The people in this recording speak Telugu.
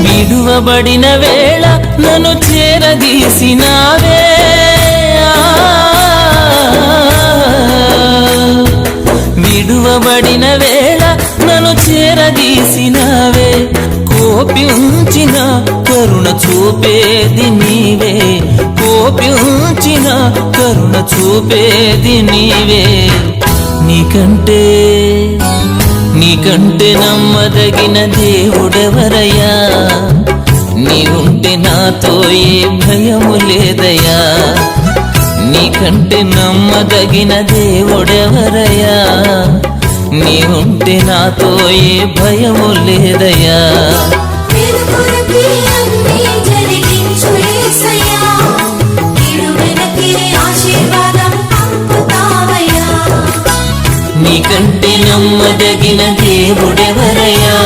విడువబడిన వేళ నన్ను చేరదీసినావే, విడువబడిన వేళ నన్ను చేరదీసినావే, కోపించిన కరుణ చూపేది నీవే, కోపించిన కరుణ చూపేది నీవే. నీకంటే నమ్మదగిన దేవుడెవరయ్యా, నీవుంటే నాతో ఏ భయము లేదయ్యా. నీకంటే నమ్మదగిన దేవుడెవరయ్యా, నీవుంటే నాతో ఏ భయము లేదయ్యా. నీకంటే నమ్మదగిన దేవుడెవరయ్యా,